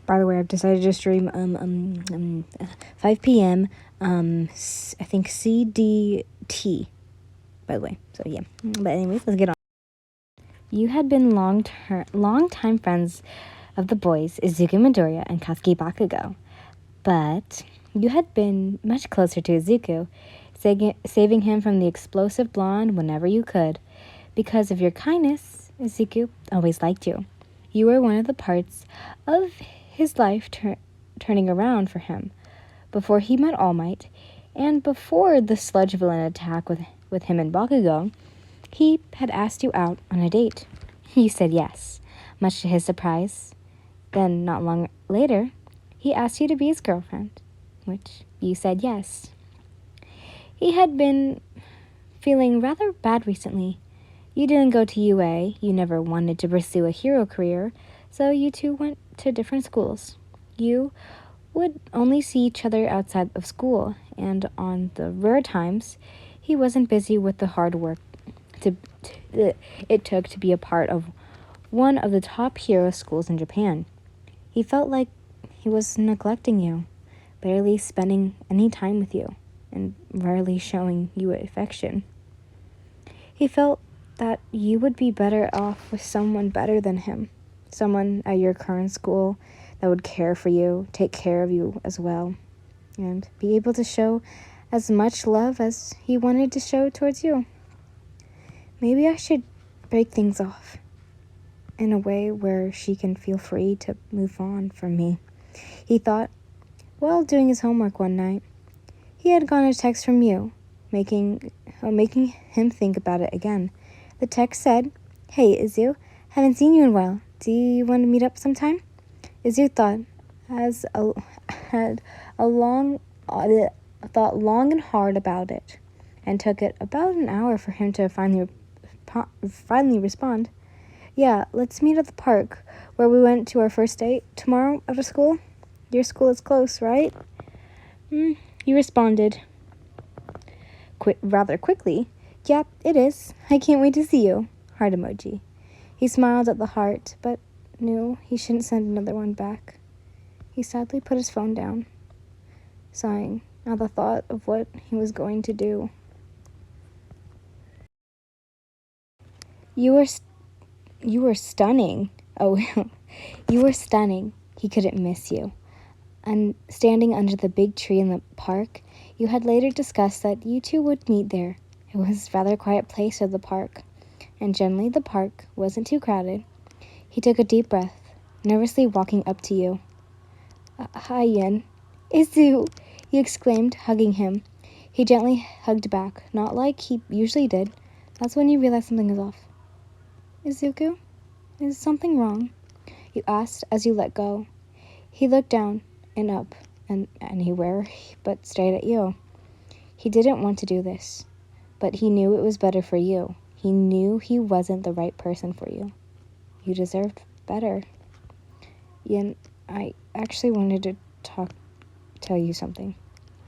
By the way, I've decided to stream 5 p.m. I think CDT. By the way, so yeah. But anyways, let's get on. You had been long-time friends of the boys Izuku Midoryia and Katsuki Bakugo, but you had been much closer to Izuku, saving him from the explosive blonde whenever you could. Because of your kindness, Izuku always liked you. You were one of the parts of his life turning around for him. Before he met All Might, and before the sludge villain attack with him and Bakugo, he had asked you out on a date. You said yes, much to his surprise. Then, not long later, he asked you to be his girlfriend, which you said yes. He had been feeling rather bad recently. You didn't go to UA, you never wanted to pursue a hero career, so you two went to different schools. You would only see each other outside of school, and on the rare times, he wasn't busy with the hard work it took to be a part of one of the top hero schools in Japan. He felt like he was neglecting you, barely spending any time with you, and rarely showing you affection. He felt that you would be better off with someone better than him, someone at your current school that would care for you, take care of you as well, and be able to show as much love as he wanted to show towards you. Maybe I should break things off in a way where she can feel free to move on from me, he thought, while doing his homework one night. He had gotten a text from you, making him think about it again. The text said, "Hey, Izu, haven't seen you in a while. Do you want to meet up sometime?" Izu thought long and hard about it, and took it about an hour for him to finally respond. "Yeah, let's meet at the park where we went to our first date tomorrow after school. Your school is close, right?" You responded rather quickly. "Yep, it is. I can't wait to see you." Heart emoji. He smiled at the heart, but knew he shouldn't send another one back. He sadly put his phone down, sighing at the thought of what he was going to do. You were stunning. Oh, you were stunning. He couldn't miss you. And standing under the big tree in the park, you had later discussed that you two would meet there. It was a rather quiet place of the park, and generally the park wasn't too crowded. He took a deep breath, nervously walking up to you. "Hi, Yin." "Izu!" you exclaimed, hugging him. He gently hugged back, not like he usually did. That's when you realized something was off. "Izuku, is something wrong?" you asked as you let go. He looked down and up, and anywhere but straight at you. He didn't want to do this, but he knew it was better for you. He knew he wasn't the right person for you. You deserved better. "Yin, I actually wanted to tell you something,"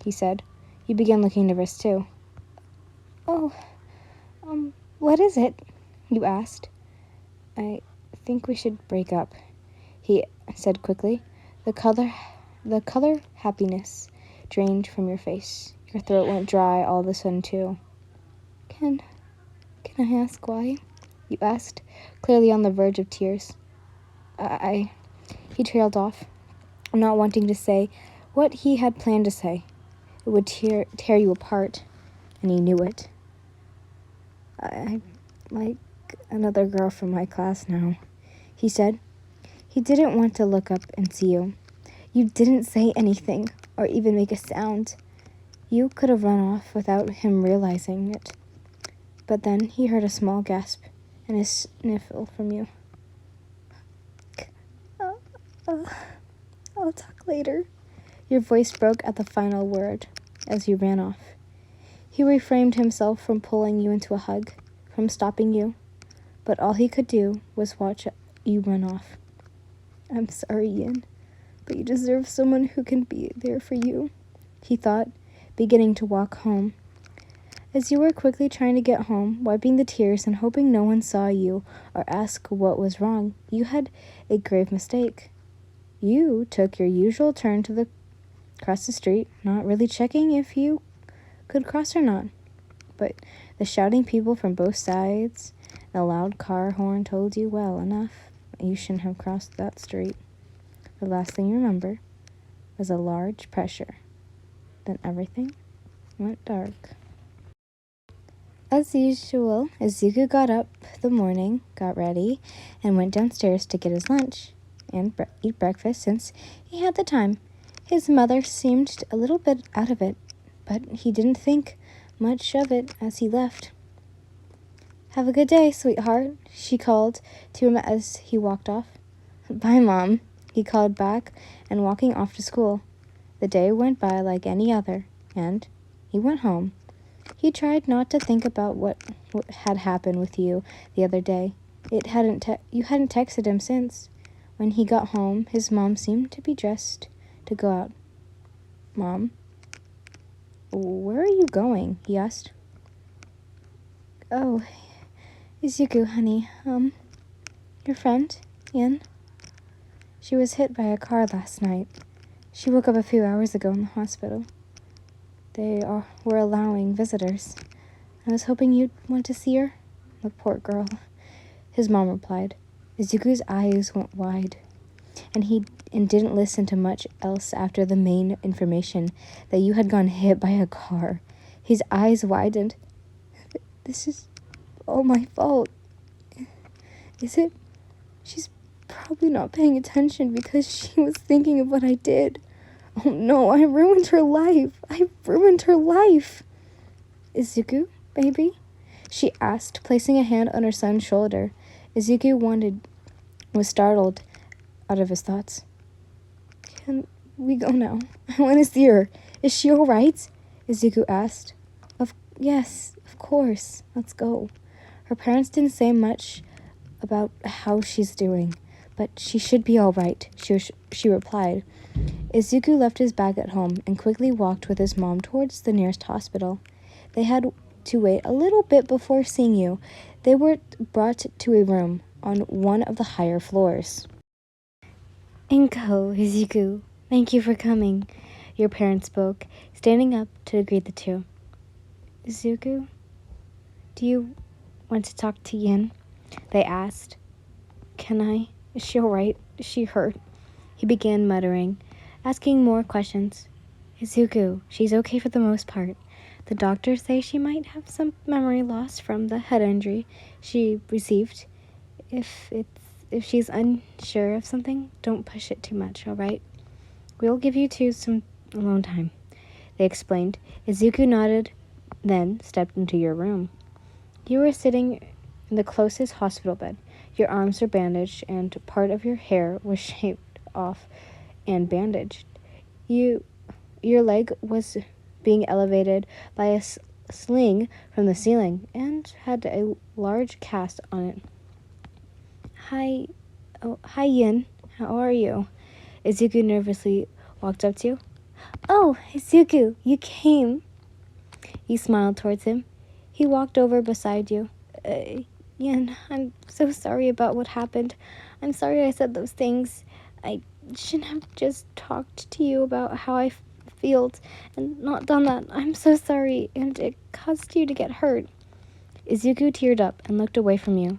he said. You began looking nervous too. "Oh, what is it?" you asked. "I think we should break up," he said quickly. The color happiness drained from your face. Your throat went dry all of a sudden too. Can I ask why?" you asked, clearly on the verge of tears. He trailed off, not wanting to say what he had planned to say. It would tear you apart, and he knew it. "I like another girl from my class now," he said. He didn't want to look up and see you. You didn't say anything or even make a sound. You could have run off without him realizing it. But then he heard a small gasp and a sniffle from you. I'll talk later." Your voice broke at the final word as you ran off. He refrained himself from pulling you into a hug, from stopping you, but all he could do was watch you run off. "I'm sorry, Yin, but you deserve someone who can be there for you," he thought, beginning to walk home. As you were quickly trying to get home, wiping the tears and hoping no one saw you or asked what was wrong, you had a grave mistake. You took your usual turn to across the street, not really checking if you could cross or not. But the shouting people from both sides and the loud car horn told you well enough you shouldn't have crossed that street. The last thing you remember was a large pressure. Then everything went dark. As usual, Izuku got up the morning, got ready, and went downstairs to get his lunch and eat breakfast since he had the time. His mother seemed a little bit out of it, but he didn't think much of it as he left. "Have a good day, sweetheart," she called to him as he walked off. "Bye, Mom," he called back, and walking off to school. The day went by like any other, and he went home. He tried not to think about what had happened with you the other day. You hadn't texted him since. When he got home, his mom seemed to be dressed to go out. "Mom, where are you going?" he asked. "Oh, Izuku, honey, your friend, Yin. She was hit by a car last night. She woke up a few hours ago in the hospital. They were allowing visitors. I was hoping you'd want to see her." "The poor girl," his mom replied. Izuku's eyes went wide, and he didn't listen to much else after the main information that you had gotten hit by a car. His eyes widened. "This is all my fault. Is it? She's probably not paying attention because she was thinking of what I did. Oh no, I ruined her life. "Izuku, baby?" she asked, placing a hand on her son's shoulder. Izuku was startled out of his thoughts. "Can we go now? I want to see her. Is she all right?" Izuku asked. Yes, of course. Let's go." Her parents didn't say much about how she's doing, but she should be all right, she replied. Izuku left his bag at home and quickly walked with his mom towards the nearest hospital. They had to wait a little bit before seeing you. They were brought to a room on one of the higher floors. "Inko, Izuku, thank you for coming," your parents spoke, standing up to greet the two. "Izuku, do you want to talk to Yin?" they asked. "Can I? Is she all right? Is she hurt?" He began muttering, asking more questions. "Izuku, she's okay for the most part. The doctors say she might have some memory loss from the head injury she received. If she's unsure of something, don't push it too much, all right? We'll give you two some alone time," they explained. Izuku nodded, then stepped into your room. You were sitting in the closest hospital bed. Your arms were bandaged, and part of your hair was shaved off and bandaged. Your leg was being elevated by a sling from the ceiling and had a large cast on it. Hi Yin. How are you?" Izuku nervously walked up to you. "Oh, Izuku, you came." You smiled towards him. He walked over beside you. Yin, I'm so sorry about what happened. I'm sorry I said those things. I shouldn't have just talked to you about how I felt and not done that. I'm so sorry, and it caused you to get hurt." Izuku teared up and looked away from you.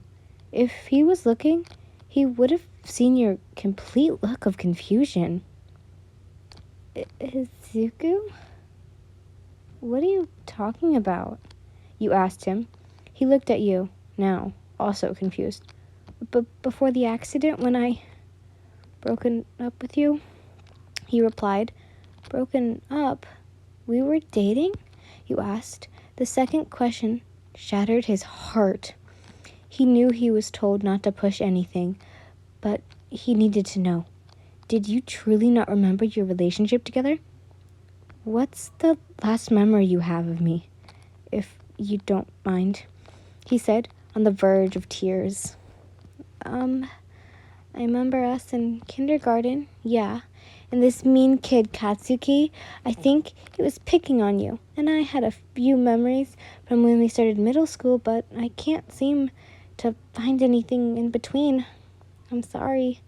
If he was looking, he would have seen your complete look of confusion. "Izuku? What are you talking about?" you asked him. He looked at you, now, also confused. "But before the accident, when I broken up with you?" he replied. "Broken up? We were dating?" you asked. The second question shattered his heart. He knew he was told not to push anything, but he needed to know. Did you truly not remember your relationship together? "What's the last memory you have of me, if you don't mind?" he said, on the verge of tears. I remember us in kindergarten, yeah. And this mean kid, Katsuki, I think he was picking on you. And I had a few memories from when we started middle school, but I can't seem to find anything in between. I'm sorry.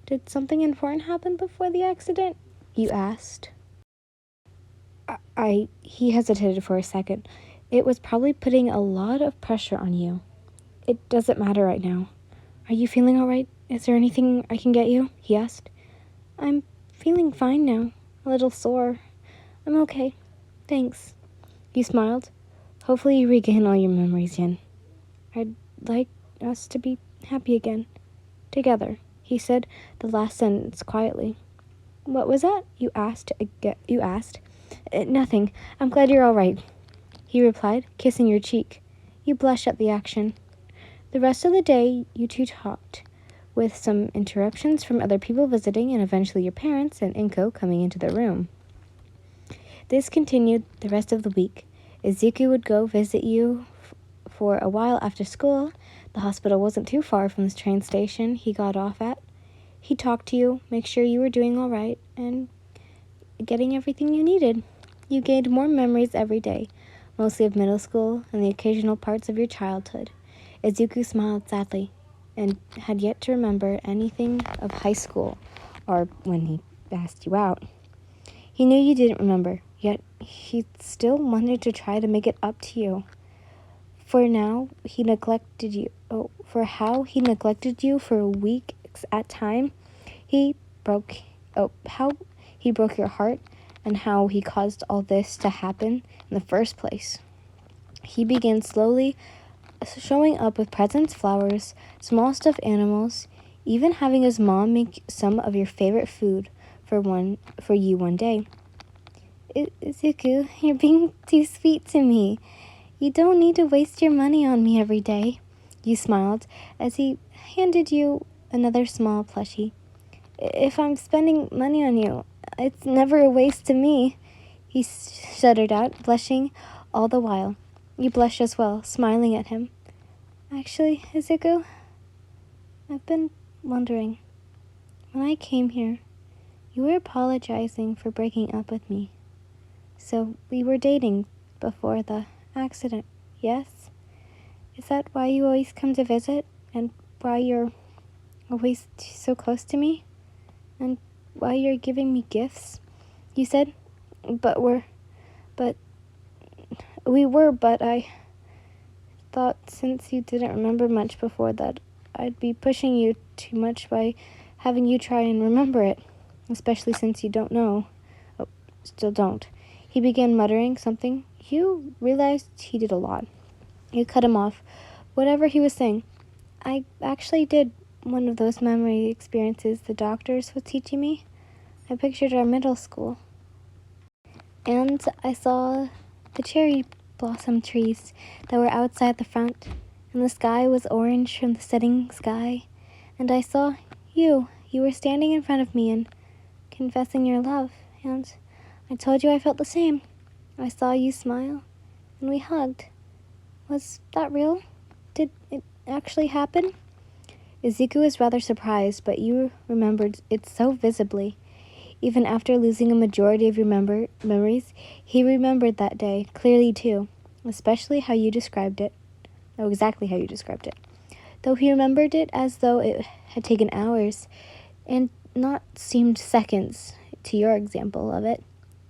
Did something important happen before the accident? You asked. He hesitated for a second. It was probably putting a lot of pressure on you. It doesn't matter right now. Are you feeling all right? Is there anything I can get you? He asked. I'm feeling fine now. A little sore. I'm okay. Thanks. You smiled. Hopefully you regain all your memories, Yin. I'd like us to be happy again. Together, he said the last sentence quietly. What was that? You asked. Nothing. I'm glad you're all right, he replied, kissing your cheek. You blushed at the action. The rest of the day, you two talked, with some interruptions from other people visiting and eventually your parents and Inko coming into the room. This continued the rest of the week. Izuku would go visit you for a while after school. The hospital wasn't too far from the train station he got off at. He talked to you, make sure you were doing all right, and getting everything you needed. You gained more memories every day, mostly of middle school and the occasional parts of your childhood. Izuku smiled sadly and had yet to remember anything of high school or when he asked you out. He knew you didn't remember, yet he still wanted to try to make it up to you. For how he neglected you for a week at a time, how he broke your heart and how he caused all this to happen in the first place. He began slowly showing up with presents, flowers, small stuffed animals, even having his mom make some of your favorite food for you one day. Izuku, you're being too sweet to me. You don't need to waste your money on me every day. You smiled as he handed you another small plushie. If I'm spending money on you, it's never a waste to me, he shuddered out, blushing all the while. You blushed as well, smiling at him. Actually, Izuku, I've been wondering. When I came here, you were apologizing for breaking up with me. So we were dating before the accident, yes? Is that why you always come to visit? And why you're always so close to me? And why you're giving me gifts? You said, but I thought since you didn't remember much before that, I'd be pushing you too much by having you try and remember it, especially since you don't know. Oh, still don't. He began muttering something. You realized he did a lot. You cut him off. Whatever he was saying. I actually did one of those memory experiences the doctors were teaching me. I pictured our middle school. And I saw the cherry blossom trees that were outside the front, and the sky was orange from the setting sky. And I saw you. You were standing in front of me and confessing your love, and I told you I felt the same. I saw you smile, and we hugged. Was that real? Did it actually happen? Izuku was rather surprised, but you remembered it so visibly. Even after losing a majority of your memories, he remembered that day clearly too, especially how you described it. Oh, exactly how you described it. Though he remembered it as though it had taken hours and not seemed seconds to your example of it.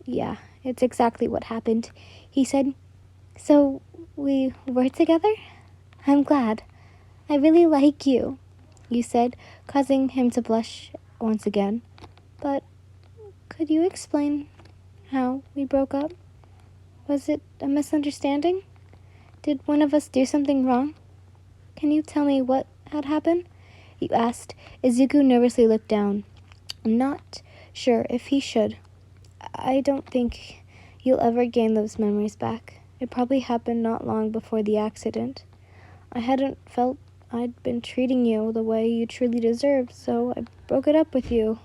Yeah, it's exactly what happened, he said. So we were together? I'm glad. I really like you, you said, causing him to blush once again. But could you explain how we broke up? Was it a misunderstanding? Did one of us do something wrong? Can you tell me what had happened? You asked. Izuku nervously looked down. I'm not sure if he should. I don't think you'll ever gain those memories back. It probably happened not long before the accident. I hadn't felt I'd been treating you the way you truly deserved, so I broke it up with you.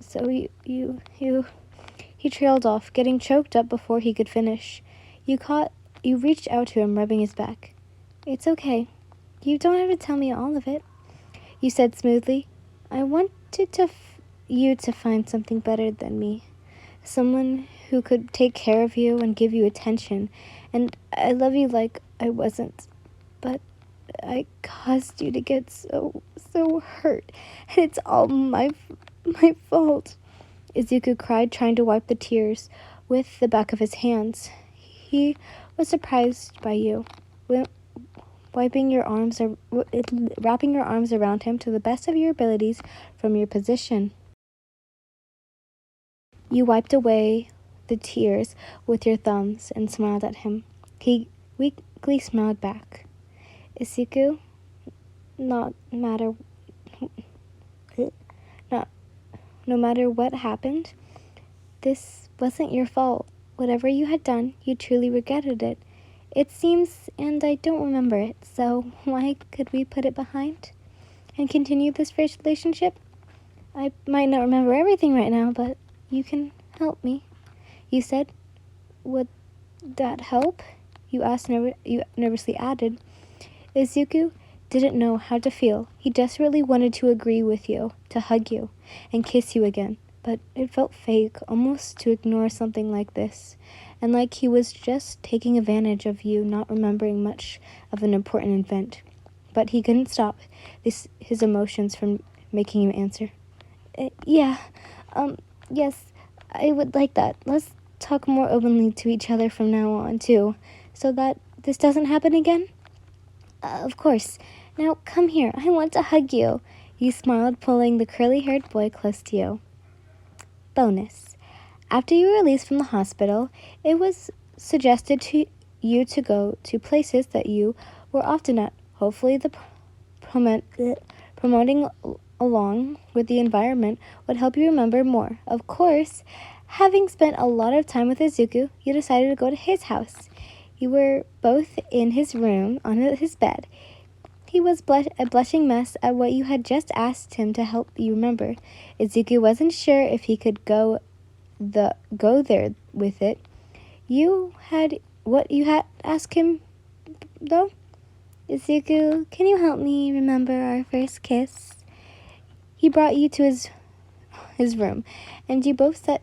So he trailed off, getting choked up before he could finish. You reached out to him, rubbing his back. It's okay. You don't have to tell me all of it, you said smoothly. I wanted you to find something better than me. Someone who could take care of you and give you attention. And I love you like I wasn't. But I caused you to get so hurt, and it's all my fault. Izuku cried, trying to wipe the tears with the back of his hands. He was surprised by you, wrapping your arms around him to the best of your abilities from your position. You wiped away the tears with your thumbs and smiled at him. He weakly smiled back. Izuku, not matter not no matter what happened, this wasn't your fault. Whatever you had done, you truly regretted it. It seems, and I don't remember it, so why could we put it behind and continue this relationship? I might not remember everything right now, but you can help me. You said, would that help? You asked, you nervously added. Izuku didn't know how to feel. He desperately wanted to agree with you, to hug you, and kiss you again. But it felt fake, almost to ignore something like this, and like he was just taking advantage of you not remembering much of an important event. But he couldn't stop his emotions from making him answer. Yeah, yes, I would like that. Let's talk more openly to each other from now on, too, so that this doesn't happen again. Of course. Now come here. I want to hug you. You smiled, pulling the curly-haired boy close to you. Bonus. After you were released from the hospital, it was suggested to you to go to places that you were often at. Hopefully the promoting along with the environment would help you remember more. Of course, having spent a lot of time with Izuku, you decided to go to his house. You were both in his room, on his bed. He was a blushing mess at what you had just asked him to help you remember. Izuku wasn't sure if he could go there with it. You had asked him, though? Izuku, can you help me remember our first kiss? He brought you to his room, and you both sat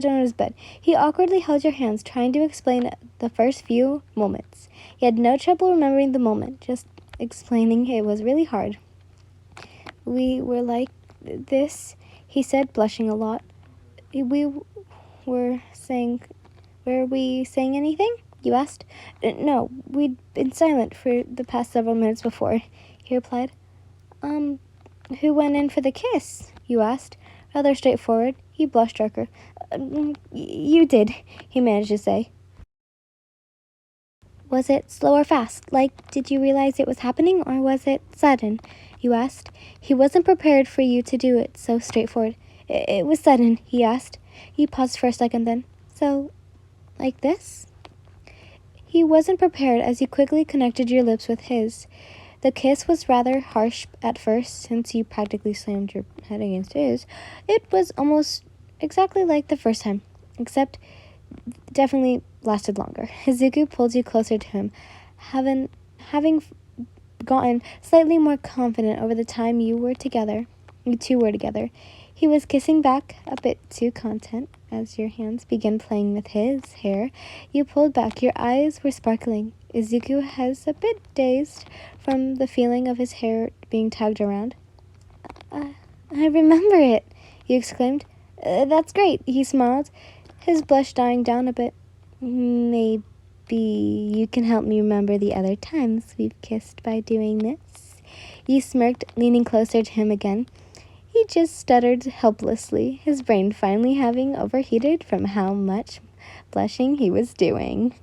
down on his bed. He awkwardly held your hands, trying to explain the first few moments. He had no trouble remembering the moment, just explaining it was really hard. We were like this, he said, blushing a lot. Were we saying anything? You asked. No, we'd been silent for the past several minutes before, he replied. Who went in for the kiss? You asked. Rather straightforward. He blushed darker. You did, he managed to say. Was it slow or fast? Like, did you realize it was happening, or was it sudden? You asked. He wasn't prepared for you to do it so straightforward. It was sudden, he asked. You paused for a second then. So, like this? He wasn't prepared as you quickly connected your lips with his. The kiss was rather harsh at first, since you practically slammed your head against his. It was almost exactly like the first time, except definitely lasted longer. Izuku pulled you closer to him, having gotten slightly more confident over the time you two were together. He was kissing back, a bit too content. As your hands began playing with his hair, you pulled back. Your eyes were sparkling. Izuku was a bit dazed from the feeling of his hair being tugged around. I remember it, you exclaimed. That's great, he smiled, his blush dying down a bit. Maybe you can help me remember the other times we've kissed by doing this. You smirked, leaning closer to him again. He just stuttered helplessly, his brain finally having overheated from how much blushing he was doing.